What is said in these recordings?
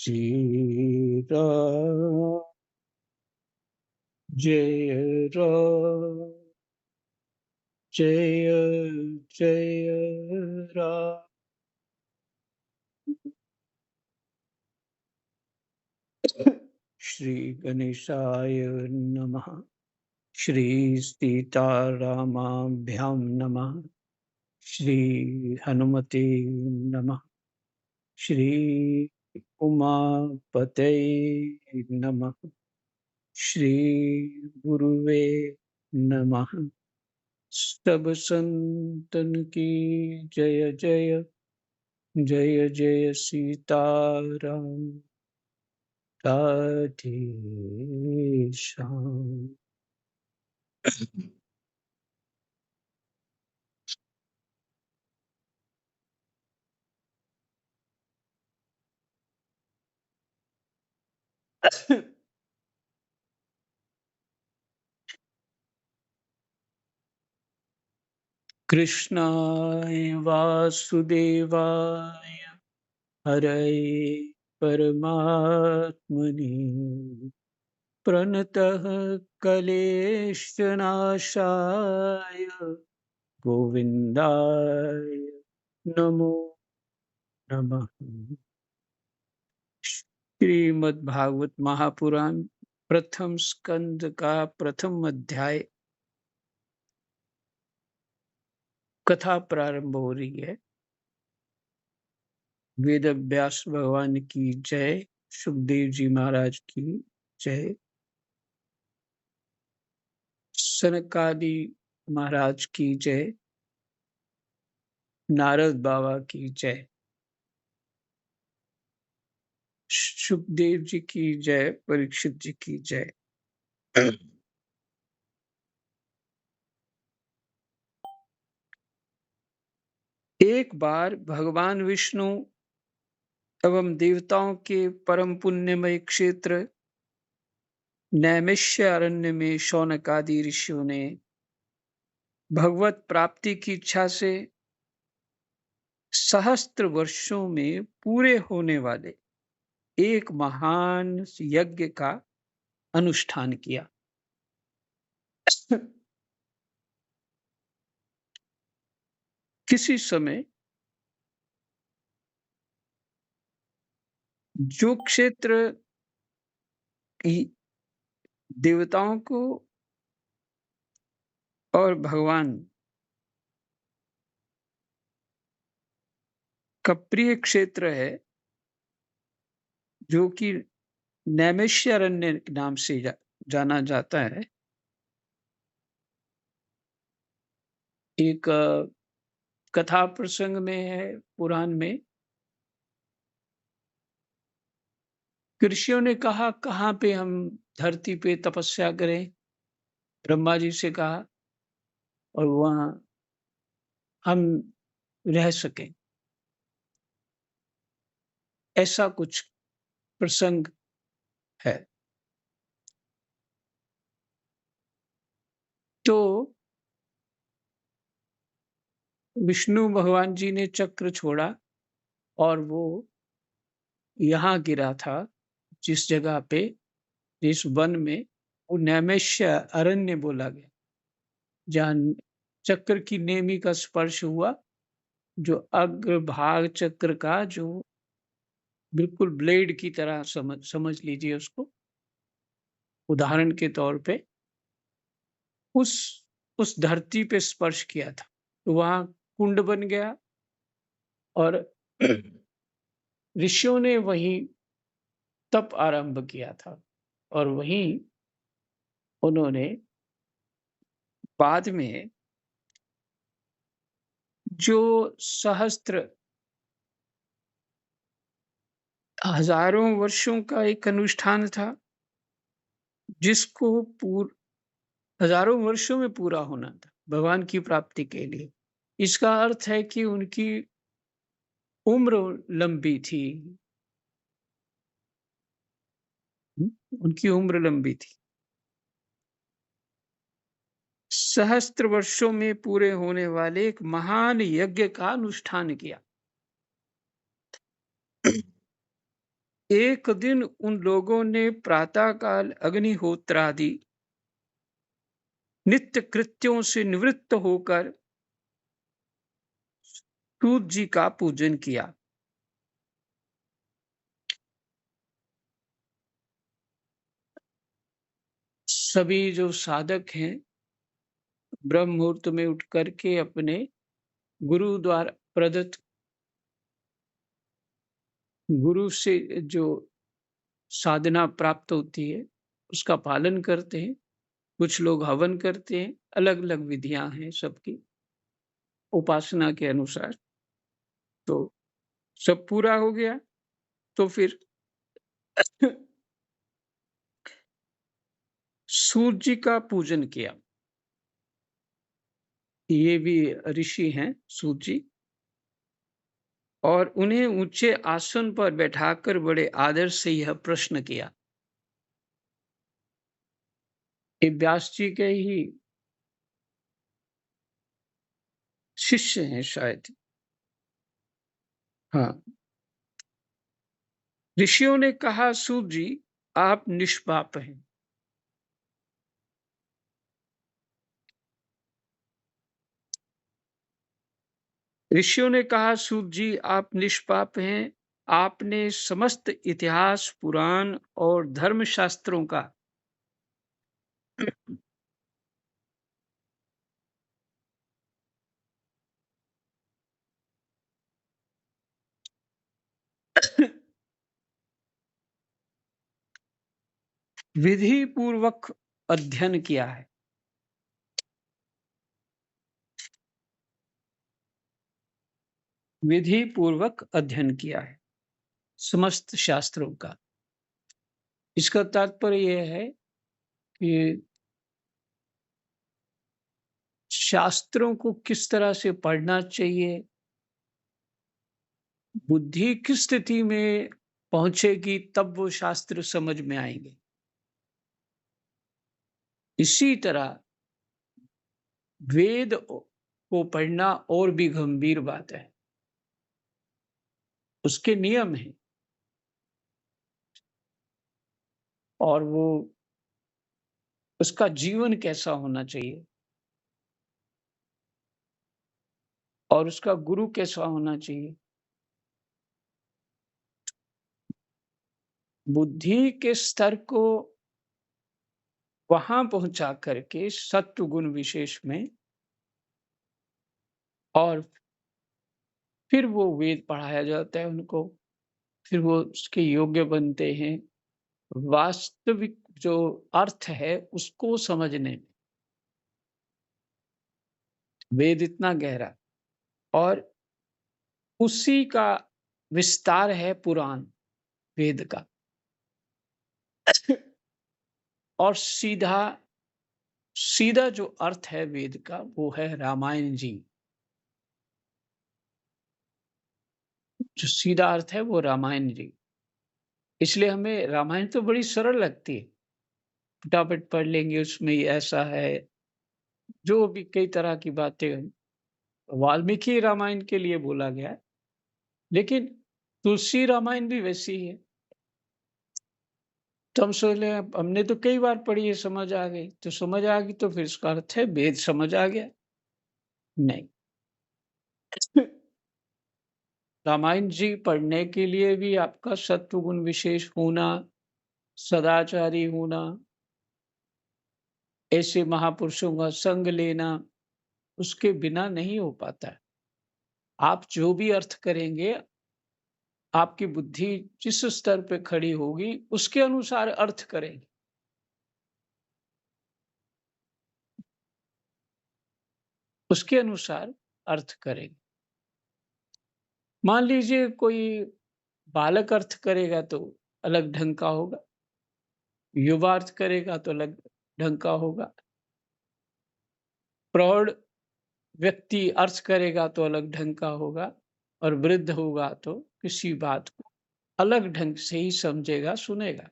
श्री राम जय राम जय जय राम। श्री गणेशाय नमः। श्री सीतारामाभ्यां नमः। श्री हनुमते नमः। श्री उमापते नमः। श्री गुरुवे नमः। सब संतन की जय जय जय जय सीताराम। राधे श्याम। कृष्णाय वासुदेवाय हरये परमात्मने प्रणतः क्लेशनाशाय गोविन्दाय नमो नमः। श्रीमद् भागवत महापुराण प्रथम स्कंद का प्रथम अध्याय कथा प्रारंभ हो रही है। वेद व्यास भगवान की जय। सुखदेव जी महाराज की जय। सनकादि महाराज की जय। नारद बाबा की जय। सुखदेव जी की जय। परीक्षित जी की जय। एक बार भगवान विष्णु एवं देवताओं के परम पुण्यमय क्षेत्र नैमिष्य अरण्य में शौनकादि ऋषियों ने भगवत प्राप्ति की इच्छा से सहस्त्र वर्षों में पूरे होने वाले एक महान यज्ञ का अनुष्ठान किया। किसी समय जो क्षेत्र देवताओं को और भगवान का प्रिय क्षेत्र है, जो कि नैमिष्यारण्य नाम से जाना जाता है। एक कथा प्रसंग में है पुराण में। ऋषियों ने कहा कहाँ पे हम धरती पे तपस्या करें। ब्रह्मा जी से कहा और वहां हम रह सकें, ऐसा कुछ प्रसंग है। तो विष्णु भगवान जी ने चक्र छोड़ा और वो यहाँ गिरा था, जिस जगह पे, इस वन में, वो नैमिष्य अरण्य बोला गया, जहाँ चक्र की नेमी का स्पर्श हुआ। जो अग्रभाग चक्र का जो बिल्कुल ब्लेड की तरह समझ लीजिए उसको, उदाहरण के तौर पे उस उस धरती पे स्पर्श किया था, तो वहां कुंड बन गया और ऋषियों ने वहीं तप आरंभ किया था। और वहीं उन्होंने बाद में जो सहस्त्र हजारों वर्षों का एक अनुष्ठान था, जिसको हजारों वर्षों में पूरा होना था भगवान की प्राप्ति के लिए। इसका अर्थ है कि उनकी उम्र लंबी थी। उनकी उम्र लंबी थी। सहस्त्र वर्षों में पूरे होने वाले एक महान यज्ञ का अनुष्ठान किया। एक दिन उन लोगों ने प्रातःकाल अग्निहोत्रादि नित्य कृत्यों से निवृत्त होकर सूत जी का पूजन किया। सभी जो साधक हैं ब्रह्म मुहूर्त में उठ करके अपने गुरु द्वारा प्रदत्त गुरु से जो साधना प्राप्त होती है उसका पालन करते हैं। कुछ लोग हवन करते हैं, अलग-अलग विधियां हैं सबकी उपासना के अनुसार। तो सब पूरा हो गया तो फिर सूर्य जी का पूजन किया। ये भी ऋषि हैं सूत जी, और उन्हें ऊंचे आसन पर बैठाकर बड़े आदर से यह प्रश्न किया। ये व्यास जी के ही शिष्य हैं शायद। हाँ। ऋषियों ने कहा, सूत जी आप निष्पाप हैं। ऋषियों ने कहा, सूत जी आप निष्पाप हैं। आपने समस्त इतिहास, पुराण और धर्मशास्त्रों का विधि पूर्वक अध्ययन किया है। विधि पूर्वक अध्ययन किया है समस्त शास्त्रों का। इसका तात्पर्य यह है कि शास्त्रों को किस तरह से पढ़ना चाहिए, बुद्धि किस स्थिति में पहुंचेगी तब वो शास्त्र समझ में आएंगे। इसी तरह वेद को पढ़ना और भी गंभीर बात है। उसके नियम हैं और वो उसका जीवन कैसा होना चाहिए और उसका गुरु कैसा होना चाहिए। बुद्धि के स्तर को वहां पहुंचा करके सत्व गुण विशेष में, और फिर वो वेद पढ़ाया जाता है उनको, फिर वो उसके योग्य बनते हैं वास्तविक जो अर्थ है उसको समझने में। वेद इतना गहरा, और उसी का विस्तार है पुराण वेद का। और सीधा सीधा जो अर्थ है वेद का वो है रामायण जी। जो सीधा अर्थ है वो रामायण जी। इसलिए हमें रामायण तो बड़ी सरल लगती है, फटाफट पढ़ लेंगे, उसमें ये ऐसा है, जो भी कई तरह की बातें वाल्मीकि रामायण के लिए बोला गया है। लेकिन तुलसी रामायण भी वैसी ही है। तो हम सोच रहे हैं हमने तो कई बार पढ़ी है, समझ आ गई, तो समझ आ गई तो फिर इसका अर्थ है वेद समझ आ गया। नहीं। रामायण जी पढ़ने के लिए भी आपका सत्वगुण विशेष होना, सदाचारी होना, ऐसे महापुरुषों का संग लेना, उसके बिना नहीं हो पाता है। आप जो भी अर्थ करेंगे, आपकी बुद्धि जिस स्तर पे खड़ी होगी उसके अनुसार अर्थ करेंगे। उसके अनुसार अर्थ करेंगे। मान लीजिए कोई बालक अर्थ करेगा तो अलग ढंग का होगा, युवा अर्थ करेगा तो अलग ढंग का होगा, प्रौढ़ व्यक्ति अर्थ करेगा तो अलग ढंग का होगा, और वृद्ध होगा तो किसी बात को अलग ढंग से ही समझेगा, सुनेगा।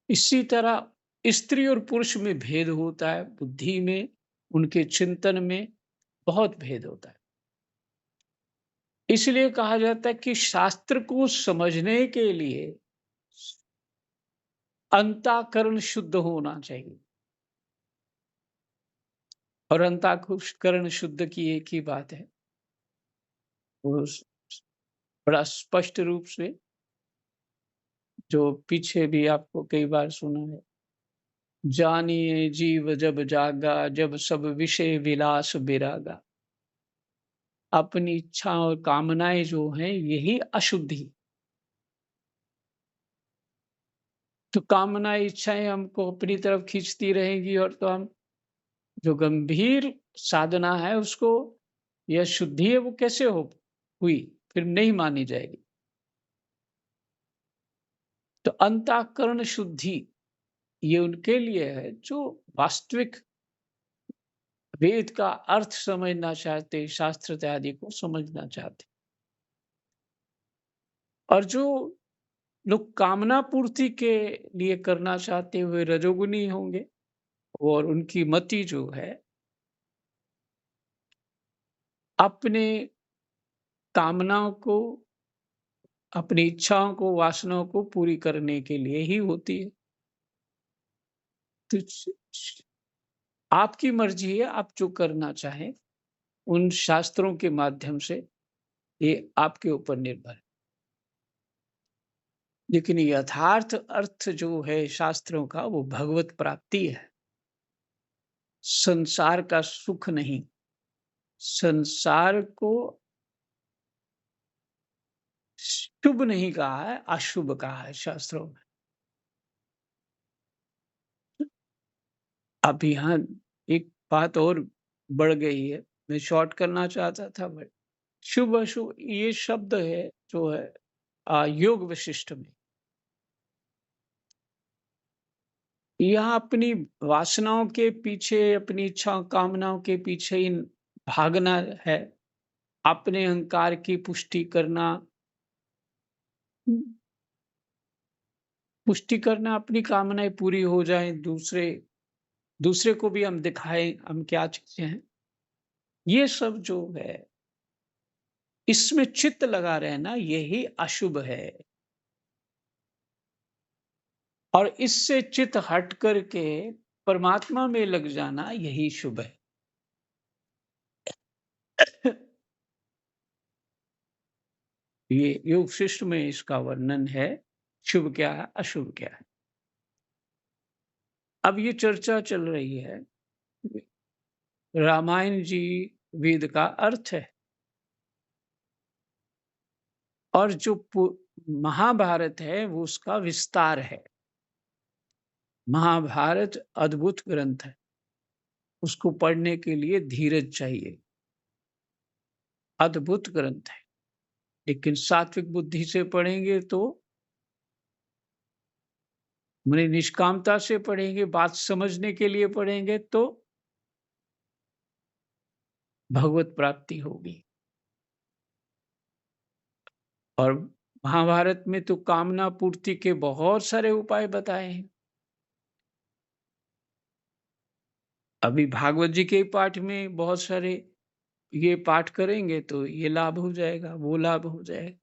इसी तरह स्त्री और पुरुष में भेद होता है, बुद्धि में, उनके चिंतन में बहुत भेद होता है। इसलिए कहा जाता है कि शास्त्र को समझने के लिए अंतःकरण शुद्ध होना चाहिए। और अंतःकरण शुद्ध की एक ही बात है, वो बड़ा स्पष्ट रूप से जो पीछे भी आपको कई बार सुना है, जानिए जीव जब जागा, जब सब विषय विलास विरागा। अपनी इच्छा और कामनाएं जो हैं यही अशुद्धि। तो कामनाएं इच्छाएं हमको अपनी तरफ खींचती रहेंगी, और तो हम जो गंभीर साधना है उसको, यह शुद्धि है वो कैसे हो हुई, फिर नहीं मानी जाएगी। तो अंतःकरण शुद्धि ये उनके लिए है जो वास्तविक वेद का अर्थ समझना चाहते, शास्त्र इत्यादि को समझना चाहते। और जो लोग कामना पूर्ति के लिए करना चाहते हुए रजोगुनी होंगे, और उनकी मति जो है अपने कामनाओं को, अपनी इच्छाओं को, वासनाओं को पूरी करने के लिए ही होती है। तो आपकी मर्जी है, आप जो करना चाहें उन शास्त्रों के माध्यम से, ये आपके ऊपर निर्भर है। लेकिन यथार्थ अर्थ जो है शास्त्रों का वो भगवत प्राप्ति है, संसार का सुख नहीं। संसार को शुभ नहीं कहा है, अशुभ कहा है शास्त्रों में। अब यहाँ एक बात और बढ़ गई है, मैं शॉर्ट करना चाहता था, बट शुभ अशुभ ये शब्द है जो है योग विशिष्ट में, यहाँ अपनी वासनाओं के पीछे, अपनी इच्छा कामनाओं के पीछे ही भागना है, अपने अहंकार की पुष्टि करना, अपनी कामनाएं पूरी हो जाएं, दूसरे दूसरे को भी हम दिखाएं हम क्या चीजें हैं, ये सब जो है इसमें चित्त लगा रहना यही अशुभ है। और इससे चित्त हट करके परमात्मा में लग जाना यही शुभ है। ये योग शिष्ट में इसका वर्णन है, शुभ क्या है अशुभ क्या है। अब ये चर्चा चल रही है, रामायण जी वेद का अर्थ है, और जो महाभारत है वो उसका विस्तार है। महाभारत अद्भुत ग्रंथ है, उसको पढ़ने के लिए धीरज चाहिए, अद्भुत ग्रंथ है। लेकिन सात्विक बुद्धि से पढ़ेंगे तो, माने निष्कामता से पढ़ेंगे, बात समझने के लिए पढ़ेंगे तो भगवत प्राप्ति होगी। और महाभारत में तो कामना पूर्ति के बहुत सारे उपाय बताए हैं। अभी भागवत जी के पाठ में बहुत सारे, ये पाठ करेंगे तो ये लाभ हो जाएगा, वो लाभ हो जाएगा।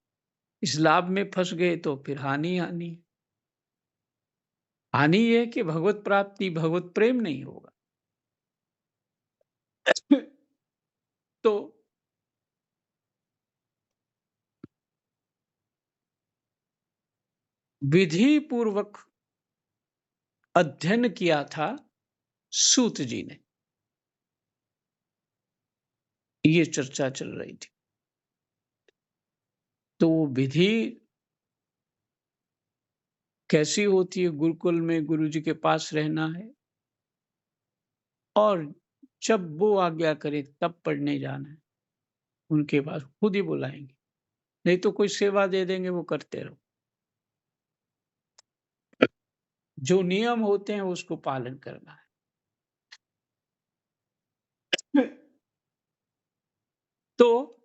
इस लाभ में फंस गए तो फिर हानि हानि। हानि ये है कि भगवत प्राप्ति, भगवत प्रेम नहीं होगा। तो विधि पूर्वक अध्ययन किया था सूत जी ने, ये चर्चा चल रही थी। तो विधि कैसी होती है, गुरुकुल में गुरुजी के पास रहना है, और जब वो आज्ञा करे तब पढ़ने जाना है। उनके पास खुद ही बुलाएंगे, नहीं तो कोई सेवा दे देंगे, वो करते रहो। जो नियम होते हैं उसको पालन करना है। तो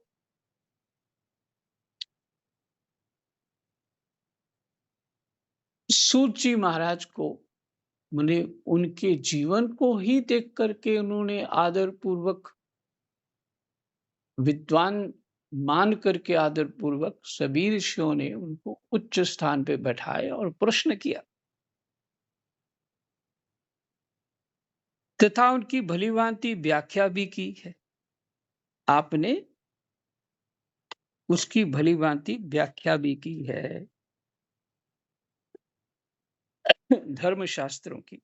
सूत जी महाराज को, मैंने उनके जीवन को ही देख करके उन्होंने आदर पूर्वक विद्वान मान करके आदर पूर्वक सभी ऋषियों ने उनको उच्च स्थान पे बैठाया और प्रश्न किया तथा उनकी भलीभांति व्याख्या भी की है। आपने उसकी भलीभांति व्याख्या भी की है धर्मशास्त्रों की।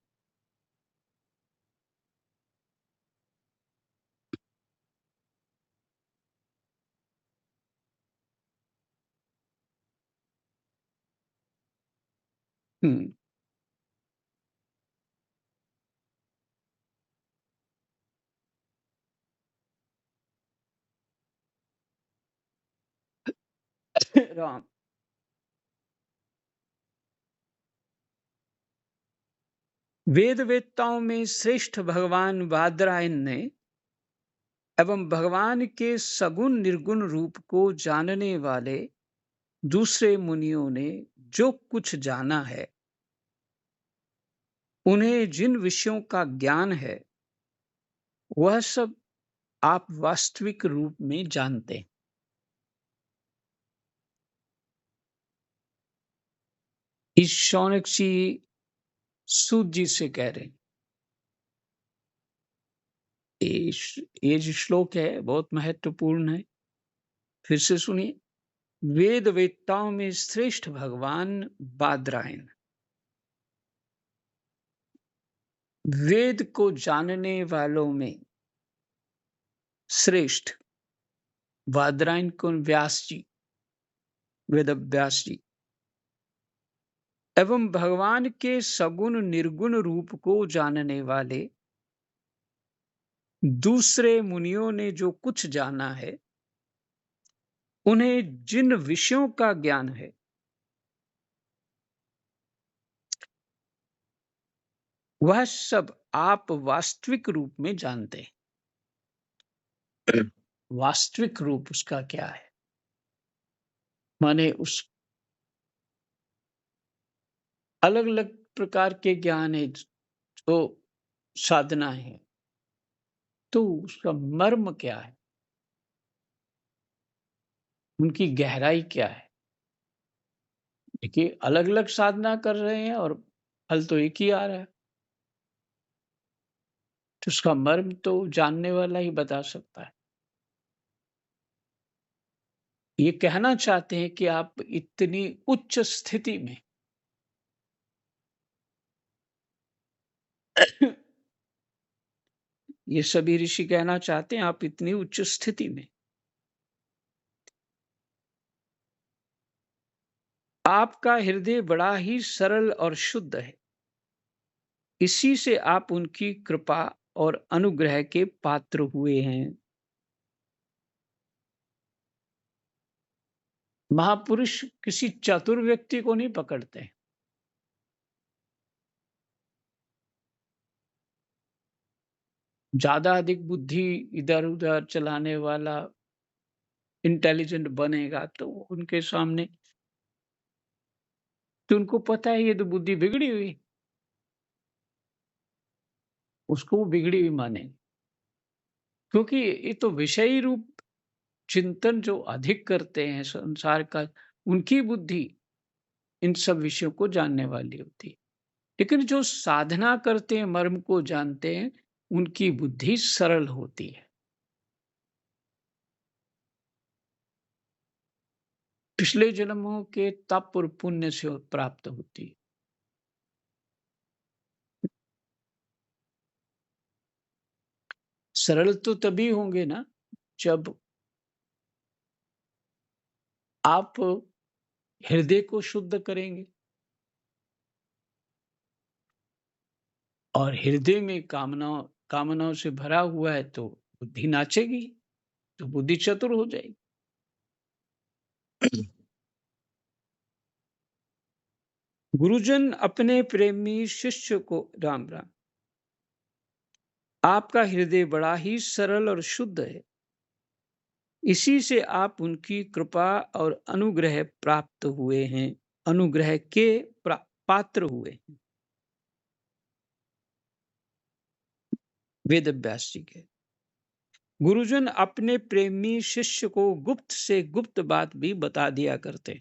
हम्म। राम। वेद वेत्ताओं में श्रेष्ठ भगवान बादरायण ने एवं भगवान के सगुण निर्गुण रूप को जानने वाले दूसरे मुनियों ने जो कुछ जाना है, उन्हें जिन विषयों का ज्ञान है, वह सब आप वास्तविक रूप में जानते हैं। इस शौनक सूत जी से कह रहे हैं। ये जो श्लोक है बहुत महत्वपूर्ण है। फिर से सुनिए। वेद वेत्ताओं में श्रेष्ठ भगवान बादरायण, वेद को जानने वालों में श्रेष्ठ बादरायण कौन? व्यास जी, वेद व्यास जी। एवं भगवान के सगुण निर्गुण रूप को जानने वाले दूसरे मुनियों ने जो कुछ जाना है, उन्हें जिन विषयों का ज्ञान है, वह सब आप वास्तविक रूप में जानते हैं। वास्तविक रूप उसका क्या है? माने उस अलग अलग प्रकार के ज्ञान है जो साधना है, तो उसका मर्म क्या है, उनकी गहराई क्या है? देखिए अलग अलग साधना कर रहे हैं और फल तो एक ही आ रहा है, तो उसका मर्म तो जानने वाला ही बता सकता है। ये कहना चाहते हैं कि आप इतनी उच्च स्थिति में ये सभी ऋषि कहना चाहते हैं आप इतनी उच्च स्थिति में, आपका हृदय बड़ा ही सरल और शुद्ध है। इसी से आप उनकी कृपा और अनुग्रह के पात्र हुए हैं। महापुरुष किसी चतुर व्यक्ति को नहीं पकड़ते, ज्यादा अधिक बुद्धि इधर उधर चलाने वाला इंटेलिजेंट बनेगा तो उनके सामने, तो उनको पता है ये तो बुद्धि बिगड़ी हुई, उसको वो बिगड़ी हुई माने, क्योंकि ये तो विषयी रूप चिंतन जो अधिक करते हैं संसार का, उनकी बुद्धि इन सब विषयों को जानने वाली होती है। लेकिन जो साधना करते हैं, मर्म को जानते हैं, उनकी बुद्धि सरल होती है, पिछले जन्मों के तप और पुण्य से प्राप्त होती है। सरल तो तभी होंगे ना जब आप हृदय को शुद्ध करेंगे, और हृदय में कामनाओं से भरा हुआ है तो बुद्धि नाचेगी, तो बुद्धि चतुर हो जाएगी। गुरुजन अपने प्रेमी शिष्य को राम राम। आपका हृदय बड़ा ही सरल और शुद्ध है, इसी से आप उनकी कृपा और अनुग्रह प्राप्त हुए हैं, अनुग्रह के पात्र हुए हैं। वेद व्यास जी के गुरुजन अपने प्रेमी शिष्य को गुप्त से गुप्त बात भी बता दिया करते।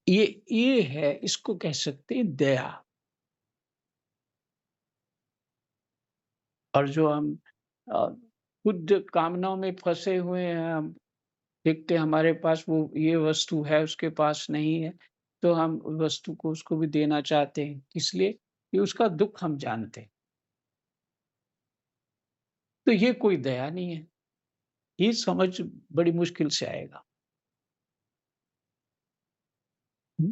ये है, इसको कह सकते हैं दया। और जो हम अ, खुद कामनाओं में फँसे हुए हैं, हम देखते हैं हमारे पास वो ये वस्तु है, उसके पास नहीं है, तो हम उस वस्तु को उसको भी देना चाहते हैं। किस लिए? कि उसका दुःख हम जानते हैं। तो ये कोई दया नहीं है, ये समझ बड़ी मुश्किल से आएगा। हुँ,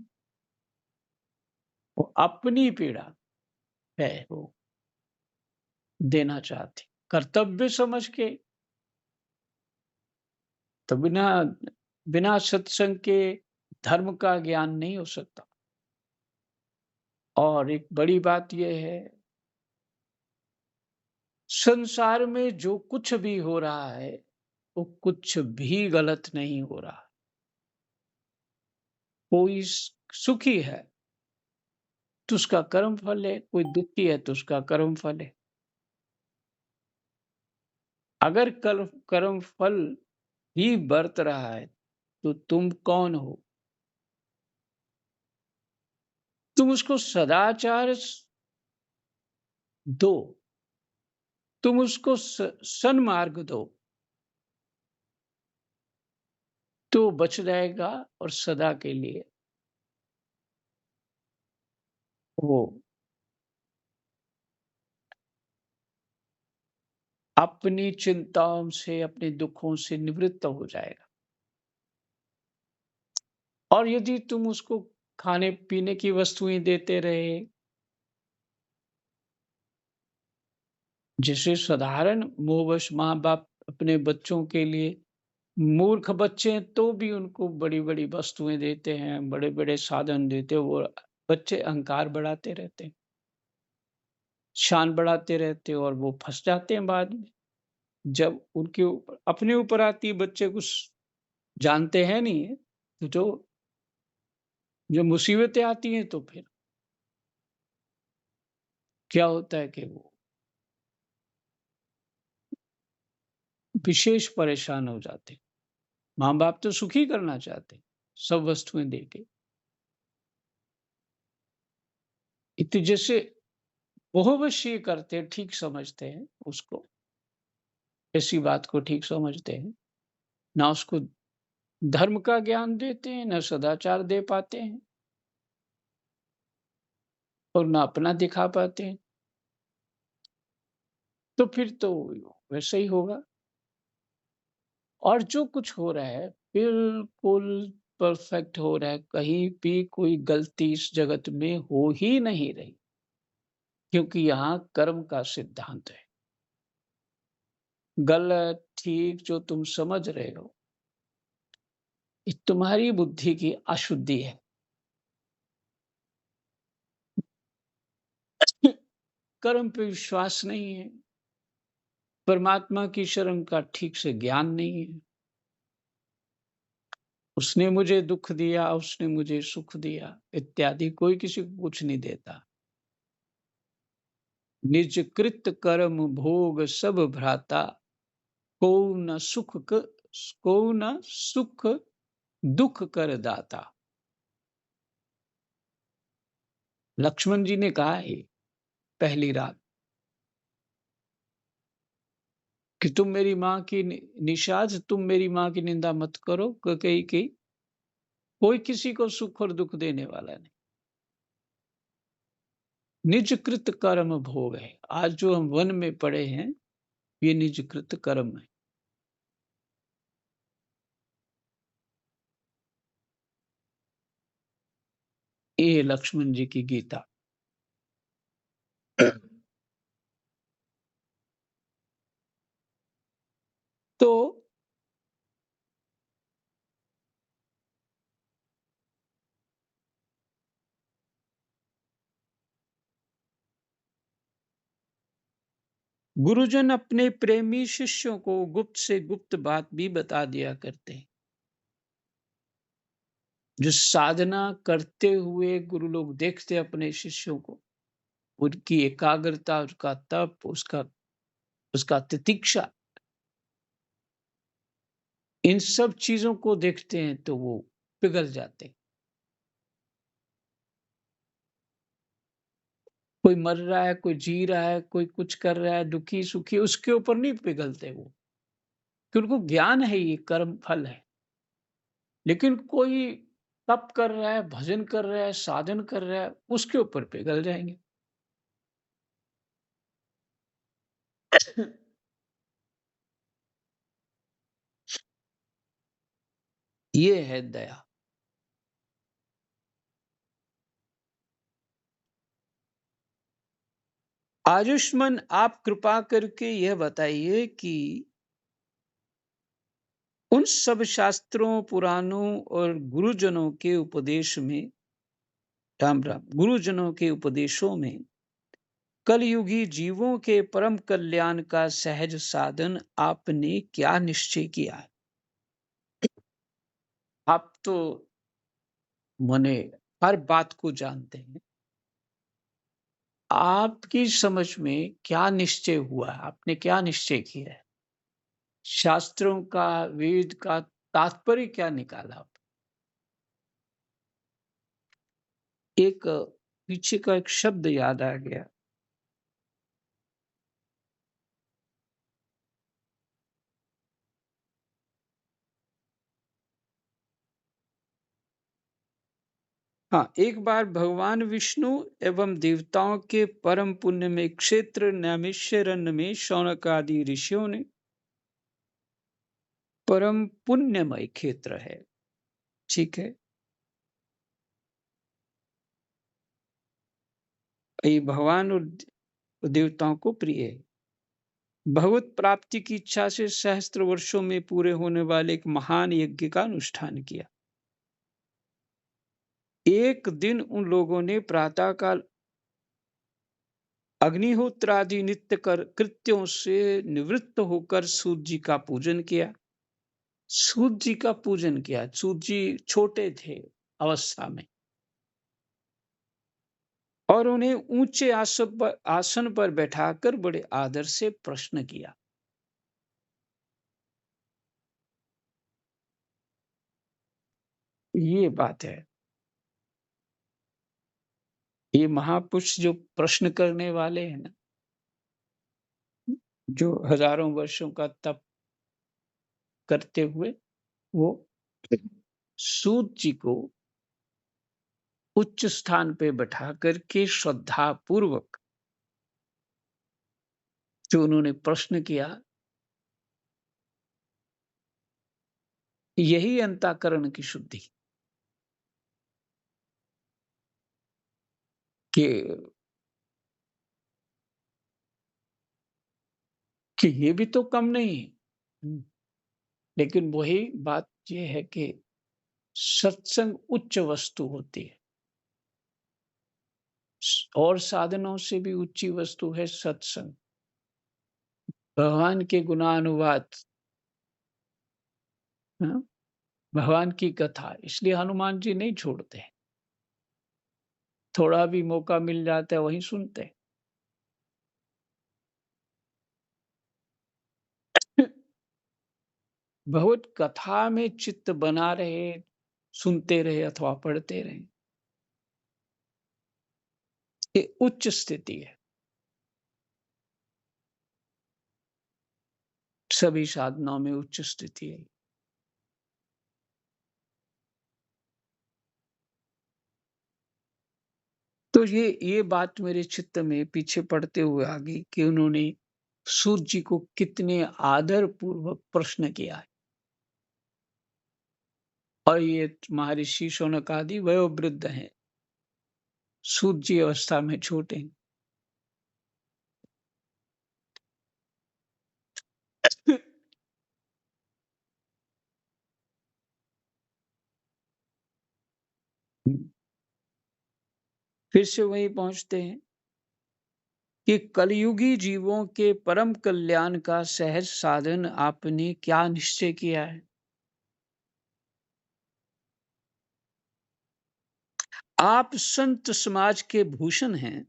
वो अपनी पीड़ा है, वो देना चाहते हैं। कर्तव्य समझ के, तो बिना बिना सत्संग के धर्म का ज्ञान नहीं हो सकता। और एक बड़ी बात ये है, संसार में जो कुछ भी हो रहा है, वो कुछ भी गलत नहीं हो रहा। कोई सुखी है तो उसका कर्म फल है, कोई दुखी है तो उसका कर्म फल है। अगर कर्म फल ही बरत रहा है, तो तुम कौन हो? तुम उसको सदाचार दो, तुम उसको सन्मार्ग दो, तो बच जाएगा और सदा के लिए वो अपनी चिंताओं से, अपने दुखों से निवृत्त हो जाएगा। और यदि तुम उसको खाने-पीने की वस्तुएँ देते रहे, जैसे साधारण मोहवश माँ-बाप अपने बच्चों के लिए, मूर्ख बच्चे हैं तो भी उनको बड़ी-बड़ी वस्तुएँ देते हैं, बड़े-बड़े साधन देते हैं, वो बच्चे अहंकार बढ़ाते रहते हैं, शान बढ़ाते रहते हैं और वो फँस जाते हैं बाद में। जब उनके ऊपर अपने ऊपर आती है, बच्चे कुछ जानते हैं नहीं है, तो जो मुसीबतें आती हैं तो फिर क्या होता है कि वो विशेष परेशान हो जाते हैं। माँ-बाप तो सुखी करना चाहते हैं, सब वस्तुएँ देके। इतने जैसे मोहवश ये करते हैं, ठीक समझते हैं उसको, ऐसी बात को ठीक समझते हैं, ना उसको धर्म का ज्ञान देते हैं, ना सदाचार दे पाते हैं और ना अपना दिखा पाते हैं, तो फिर तो वैसे ही होगा। और जो कुछ हो रहा है, बिल्कुल परफेक्ट हो रहा है, कहीं भी कोई गलती इस जगत में हो ही नहीं रही, क्योंकि यहाँ कर्म का सिद्धांत है। गलत, ठीक जो तुम समझ रहे हो, ये तुम्हारी बुद्धि की अशुद्धि है। कर्म पे विश्वास नहीं है, परमात्मा की शरण का ठीक से ज्ञान नहीं है। उसने मुझे दुःख दिया, उसने मुझे सुख दिया, इत्यादि कोई किसी को कुछ नहीं देता। निज कृत कर्म भोग सब भ्राता, को न को न सुख दुःख कर दाता। लक्ष्मण जी ने कहा है पहली रात कि तुम मेरी माँ की निषाद, तुम मेरी माँ की निंदा मत करो, कैकेयी की कोई किसी को सुख और दुःख देने वाला नहीं। निज कृत कर्म भोग है। आज जो हम वन में पड़े हैं, ये निज कृत कर्म है। ये है लक्ष्मण जी की गीता। तो गुरुजन अपने प्रेमी शिष्यों को गुप्त से गुप्त बात भी बता दिया करते हैं। जो साधना करते हुए गुरु लोग देखते अपने शिष्यों को, उनकी एकाग्रता, उसका तप, उसका उसका तितिक्षा, इन सब चीज़ों को देखते हैं तो वो पिघल जाते हैं। कोई मर रहा है, कोई जी रहा है, कोई कुछ कर रहा है, दुखी-सुखी, उसके ऊपर नहीं पिघलते वो, कि उनको ज्ञान है ये कर्म फल है। लेकिन कोई तप कर रहा है, भजन कर रहा है, साधन कर रहा है, उसके ऊपर पिघल जाएँगे। ये है दया। आयुष्मान, आप कृपा करके यह बताइए कि उन सब शास्त्रों, पुराणों और गुरुजनों के उपदेश में, राम राम, गुरुजनों के उपदेशों में कलयुगी जीवों के परम कल्याण का सहज साधन आपने क्या निश्चय किया है? आप तो माने हर बात को जानते हैं। आपकी समझ में क्या निश्चय हुआ है? आपने क्या निश्चय किया है? शास्त्रों का, वेद का तात्पर्य क्या निकाला आप? एक पीछे का एक शब्द याद आ गया। हाँ, एक बार भगवान विष्णु एवं देवताओं के परम पुण्यमय क्षेत्र नैमिषारण्य में शौनक आदि ऋषियों ने, परम पुण्यमय क्षेत्र है, ठीक है? ये भगवान और देवताओं को प्रिय है। भगवत प्राप्ति की इच्छा से सहस्त्र वर्षों में पूरे होने वाले एक महान यज्ञ का अनुष्ठान किया। एक दिन उन लोगों ने प्रातःकाल अग्निहोत्र आदि नित्य कर कृत्यों से निवृत्त होकर सूर्य जी का पूजन किया। सूर्य जी का पूजन किया। सूर्य जी छोटे थे अवस्था में, और उन्हें ऊंचे आसन पर बैठाकर बड़े आदर से प्रश्न किया। ये बात है। ये महापुरुष जो प्रश्न करने वाले हैं ना, जो हजारों वर्षों का तप करते हुए, वो सूत जी को उच्च स्थान पे बैठा करके श्रद्धा पूर्वक जो उन्होंने प्रश्न किया, यही अंतःकरण की शुद्धि, कि ये भी तो कम नहीं है। लेकिन वही बात ये है कि सत्संग उच्च वस्तु होती है, और साधनों से भी ऊंची वस्तु है सत्संग, भगवान के गुणानुवाद, हाँ? भगवान की कथा। इसलिए हनुमान जी नहीं छोड़ते, थोड़ा भी मौका मिल जाता है वहीं सुनते हैं। भगवत कथा में चित्त बना रहे, सुनते रहे अथवा पढ़ते रहे, ये उच्च स्थिति है। सभी साधनाओं में उच्च स्थिति है। तो ये बात मेरे चित्त में पीछे पड़ते हुए आ गई कि उन्होंने सूर्य जी को कितने आदर पूर्वक प्रश्न किया है। और ये महर्षि शौनक आदि वयोवृद्ध हैं, सूर्य जी अवस्था में छोटे हैं। फिर से वहीं पहुंचते हैं कि कलयुगी जीवों के परम कल्याण का सहज साधन आपने क्या निश्चय किया है? आप संत समाज के भूषण हैं।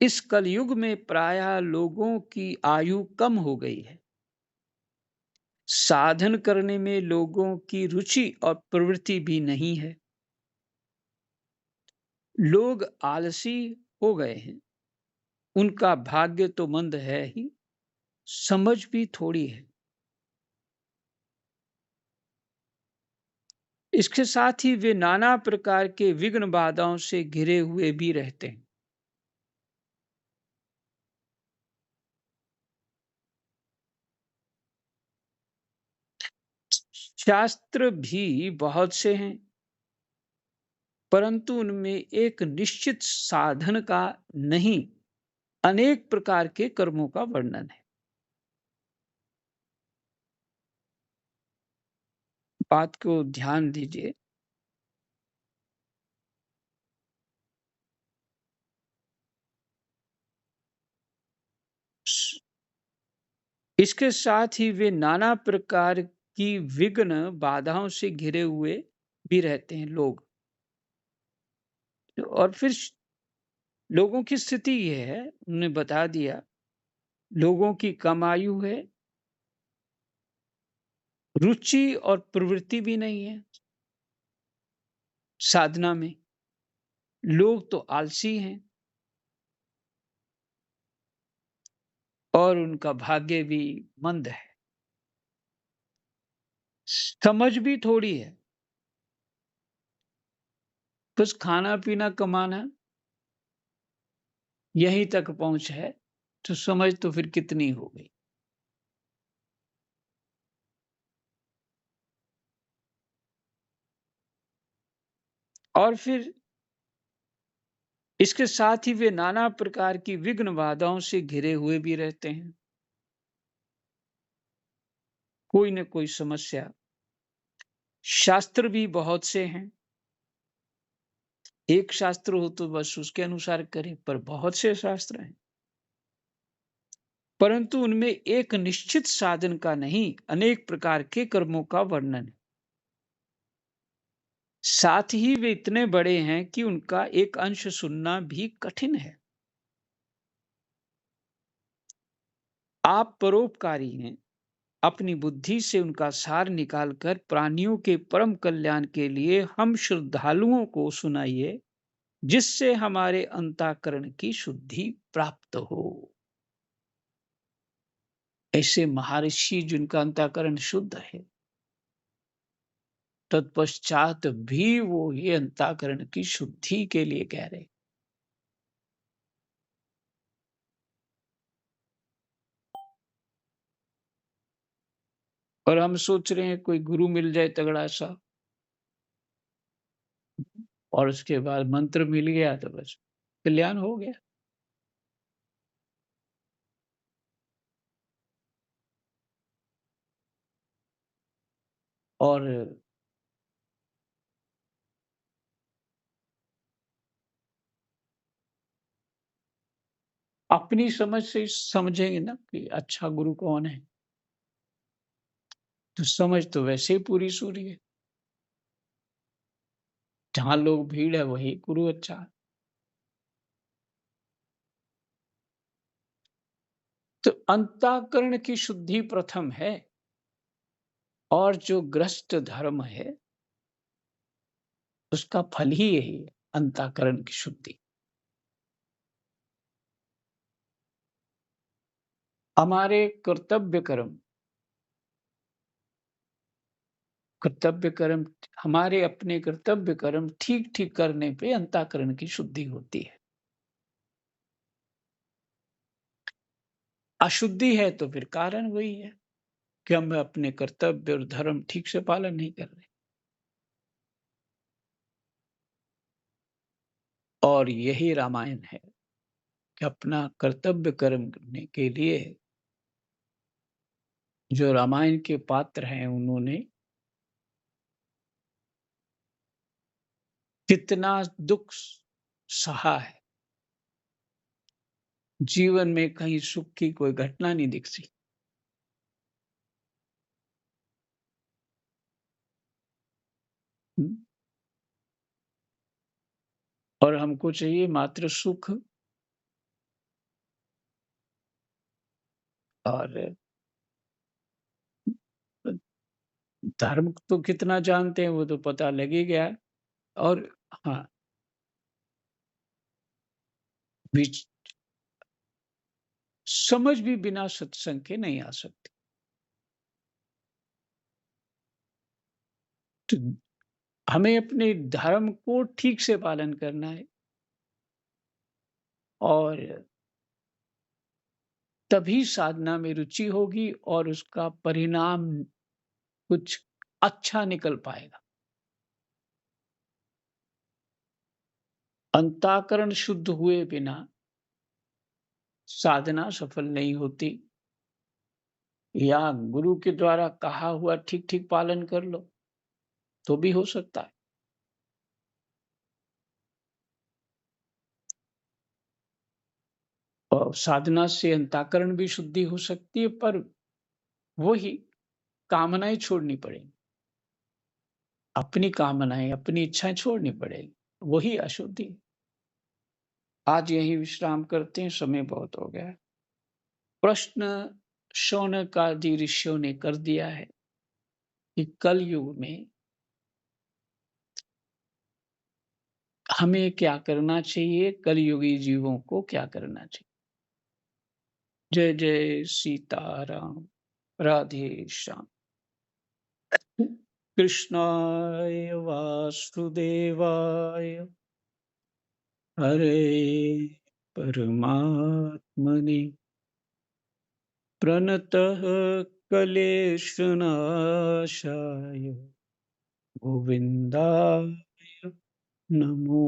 इस कलयुग में प्रायः लोगों की आयु कम हो गई है। साधन करने में लोगों की रुचि और प्रवृत्ति भी नहीं है। लोग आलसी हो गए हैं। उनका भाग्य तो मंद है ही, समझ भी थोड़ी है। इसके साथ ही वे नाना प्रकार के विघ्न बाधाओं से घिरे हुए भी रहते हैं। शास्त्र भी बहुत से हैं, परंतु उनमें एक निश्चित साधन का नहीं, अनेक प्रकार के कर्मों का वर्णन है। बात को ध्यान दीजिए। इसके साथ ही वे नाना प्रकार की विघ्न बाधाओं से घिरे हुए भी रहते हैं लोग। और फिर लोगों की स्थिति ये है, उन्होंने बता दिया, लोगों की कम आयु है, रुचि और प्रवृत्ति भी नहीं है साधना में। लोग तो आलसी हैं और उनका भाग्य भी मंद है। समझ भी थोड़ी है। बस खाना-पीना, कमाना, यहीं तक पहुँच है, तो समझ तो फिर कितनी हो गई। और फिर इसके साथ ही वे नाना प्रकार की विघ्न बाधाओं से घिरे हुए भी रहते हैं। कोई न कोई समस्या। शास्त्र भी बहुत से हैं। एक शास्त्र हो तो बस उसके अनुसार करें, पर बहुत से शास्त्र हैं। परंतु उनमें एक निश्चित साधन का नहीं, अनेक प्रकार के कर्मों का वर्णन है। साथ ही वे इतने बड़े हैं कि उनका एक अंश सुनना भी कठिन है। आप परोपकारी हैं। अपनी बुद्धि से उनका सार निकालकर प्राणियों के परम कल्याण के लिए हम श्रद्धालुओं को सुनाइए, जिससे हमारे अंतःकरण की शुद्धि प्राप्त हो। ऐसे महर्षि जिनका अंतःकरण शुद्ध है, तत्पश्चात भी वो ये अंतःकरण की शुद्धि के लिए कह रहे। और हम सोच रहे हैं कोई गुरु मिल जाए तगड़ा सा, और उसके बाद मंत्र मिल गया तो बस कल्याण हो गया। और अपनी समझ से समझेंगे ना कि अच्छा गुरु कौन है, तो समझ तो वैसे ही पूरी सूरी है। जहाँ लोग भीड़ है वही गुरु अच्छा है। तो अंतःकरण की शुद्धि प्रथम है, और जो ग्रस्त धर्म है उसका फल ही यही है, अंतःकरण की शुद्धि। हमारे कर्तव्य कर्म हमारे अपने कर्तव्य कर्म ठीक ठीक करने पे अंतःकरण की शुद्धि होती है। अशुद्धि है तो फिर कारण वही है कि हम अपने कर्तव्य और धर्म ठीक से पालन नहीं कर रहे। और यही रामायण है कि अपना कर्तव्य कर्म करने के लिए जो रामायण के पात्र हैं उन्होंने कितना दुख सहा है। जीवन में कहीं सुख की कोई घटना नहीं दिखती। और हमको चाहिए मात्र सुख और धर्म तो कितना जानते हैं वो तो पता लग ही गया है। और हाँ, विच समझ भी बिना सत्संग के नहीं आ सकती। तो हमें अपने धर्म को ठीक से पालन करना है और तभी साधना में रुचि होगी और उसका परिणाम कुछ अच्छा निकल पाएगा। अंतःकरण शुद्ध हुए बिना साधना सफल नहीं होती या गुरु के द्वारा कहा हुआ ठीक-ठीक पालन कर लो, तो भी हो सकता है। और साधना से अंतःकरण भी शुद्धि हो सकती है, पर वही कामनाएँ छोड़नी पड़ेंगी। अपनी कामनाएँ, अपनी इच्छाएँ छोड़नी पड़ेगी, वही अशुद्धि है। आज यहीं विश्राम करते हैं, समय बहुत हो गया है। प्रश्न शौनक आदि ऋषियों ने कर दिया है कि कलयुग में हमें क्या करना चाहिए, कलयुगी जीवों को क्या करना चाहिए। जय जय सीताराम, राधे श्याम। कृष्णाय वासुदेवाय हरे परमात्मने प्रणतः क्लेशनाशाय गोविन्दाय नमो